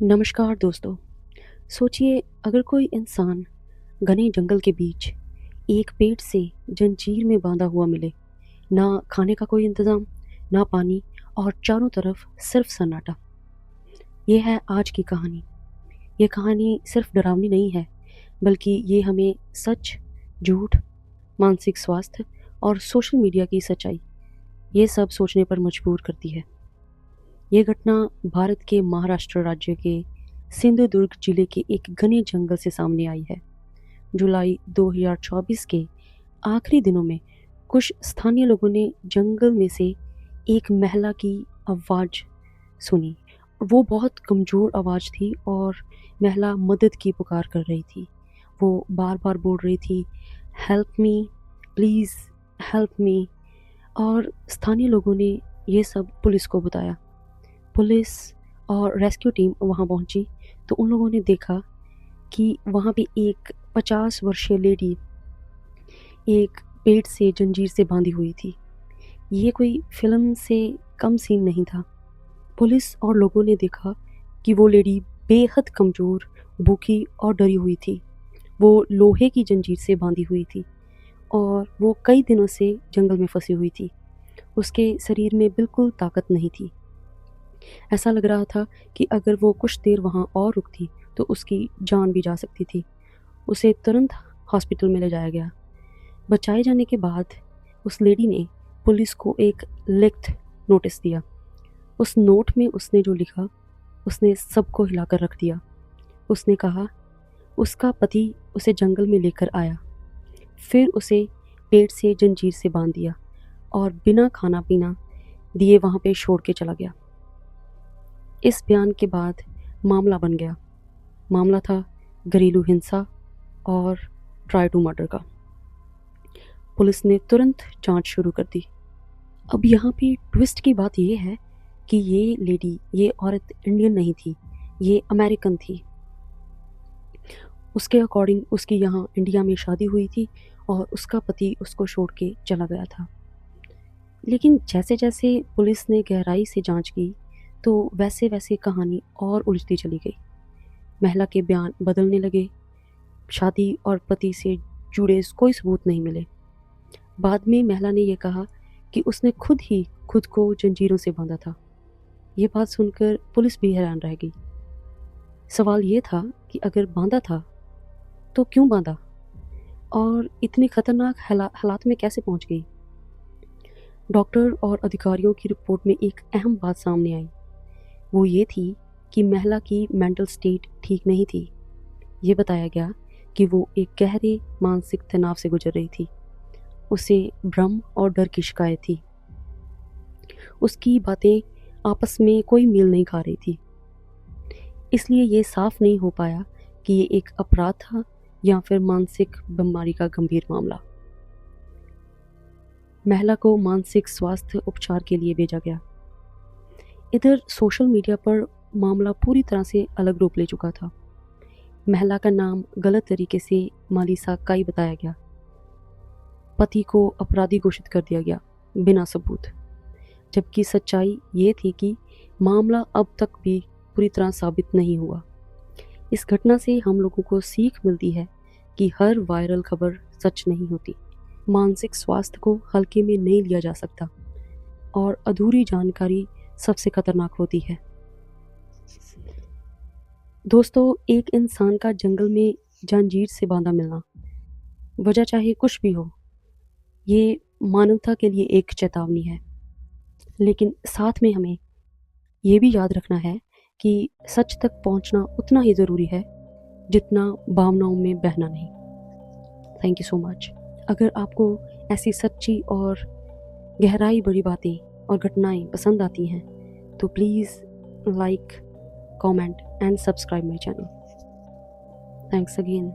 नमस्कार दोस्तों। सोचिए अगर कोई इंसान घने जंगल के बीच एक पेड़ से जंजीर में बांधा हुआ मिले, ना खाने का कोई इंतज़ाम, ना पानी और चारों तरफ सिर्फ सन्नाटा। ये है आज की कहानी। ये कहानी सिर्फ डरावनी नहीं है, बल्कि ये हमें सच, झूठ, मानसिक स्वास्थ्य और सोशल मीडिया की सच्चाई, ये सब सोचने पर मजबूर करती है। ये घटना भारत के महाराष्ट्र राज्य के सिंधुदुर्ग जिले के एक घने जंगल से सामने आई है। जुलाई 2024 के आखिरी दिनों में कुछ स्थानीय लोगों ने जंगल में से एक महिला की आवाज़ सुनी। वो बहुत कमज़ोर आवाज़ थी और महिला मदद की पुकार कर रही थी। वो बार-बार बोल रही थी, help me, please help me. और स्थानीय लोगों ने ये सब पुलिस को बताया। पुलिस और रेस्क्यू टीम वहाँ पहुँची तो उन लोगों ने देखा कि वहाँ पे एक 50 वर्षीय लेडी एक पेड़ से जंजीर से बांधी हुई थी। ये कोई फ़िल्म से कम सीन नहीं था। पुलिस और लोगों ने देखा कि वो लेडी बेहद कमज़ोर, भूखी और डरी हुई थी। वो लोहे की जंजीर से बांधी हुई थी और वो कई दिनों से जंगल में फँसी हुई थी। उसके शरीर में बिल्कुल ताकत नहीं थी। ऐसा लग रहा था कि अगर वो कुछ देर वहाँ और रुकती तो उसकी जान भी जा सकती थी। उसे तुरंत हॉस्पिटल में ले जाया गया। बचाए जाने के बाद उस लेडी ने पुलिस को एक लिखित नोटिस दिया। उस नोट में उसने जो लिखा, उसने सबको हिलाकर रख दिया। उसने कहा उसका पति उसे जंगल में लेकर आया, फिर उसे पेड़ से जंजीर से बांध दिया और बिना खाना पीना दिए वहाँ पे छोड़ के चला गया। इस बयान के बाद मामला बन गया। मामला था घरेलू हिंसा और ट्राई टू मर्डर का। पुलिस ने तुरंत जांच शुरू कर दी। अब यहाँ पे ट्विस्ट की बात ये है कि ये लेडी, ये औरत इंडियन नहीं थी, ये अमेरिकन थी। उसके अकॉर्डिंग उसकी यहाँ इंडिया में शादी हुई थी और उसका पति उसको छोड़ के चला गया था। लेकिन जैसे जैसे पुलिस ने गहराई से जांच की तो वैसे वैसे कहानी और उलझती चली गई। महिला के बयान बदलने लगे। शादी और पति से जुड़े कोई सबूत नहीं मिले। बाद में महिला ने यह कहा कि उसने खुद ही खुद को जंजीरों से बांधा था। ये बात सुनकर पुलिस भी हैरान रह गई। सवाल ये था कि अगर बांधा था तो क्यों बांधा और इतनी खतरनाक हालात में कैसे पहुंच गई। डॉक्टर और अधिकारियों की रिपोर्ट में एक अहम बात सामने आई। वो ये थी कि महिला की मेंटल स्टेट ठीक नहीं थी। ये बताया गया कि वो एक गहरे मानसिक तनाव से गुजर रही थी। उसे भ्रम और डर की शिकायत थी। उसकी बातें आपस में कोई मेल नहीं खा रही थी। इसलिए ये साफ नहीं हो पाया कि ये एक अपराध था या फिर मानसिक बीमारी का गंभीर मामला। महिला को मानसिक स्वास्थ्य उपचार के लिए भेजा गया। इधर सोशल मीडिया पर मामला पूरी तरह से अलग रूप ले चुका था। महिला का नाम गलत तरीके से मालिसा काई बताया गया। पति को अपराधी घोषित कर दिया गया बिना सबूत, जबकि सच्चाई ये थी कि मामला अब तक भी पूरी तरह साबित नहीं हुआ। इस घटना से हम लोगों को सीख मिलती है कि हर वायरल खबर सच नहीं होती। मानसिक स्वास्थ्य को हल्के में नहीं लिया जा सकता और अधूरी जानकारी सबसे खतरनाक होती है। दोस्तों, एक इंसान का जंगल में जंजीर से बांधा मिलना, वजह चाहे कुछ भी हो, ये मानवता के लिए एक चेतावनी है। लेकिन साथ में हमें ये भी याद रखना है कि सच तक पहुंचना उतना ही ज़रूरी है जितना भावनाओं में बहना नहीं। Thank you so much. अगर आपको ऐसी सच्ची और गहराई भरी बातें और घटनाएं पसंद आती हैं तो please like, comment and subscribe my channel. Thanks again.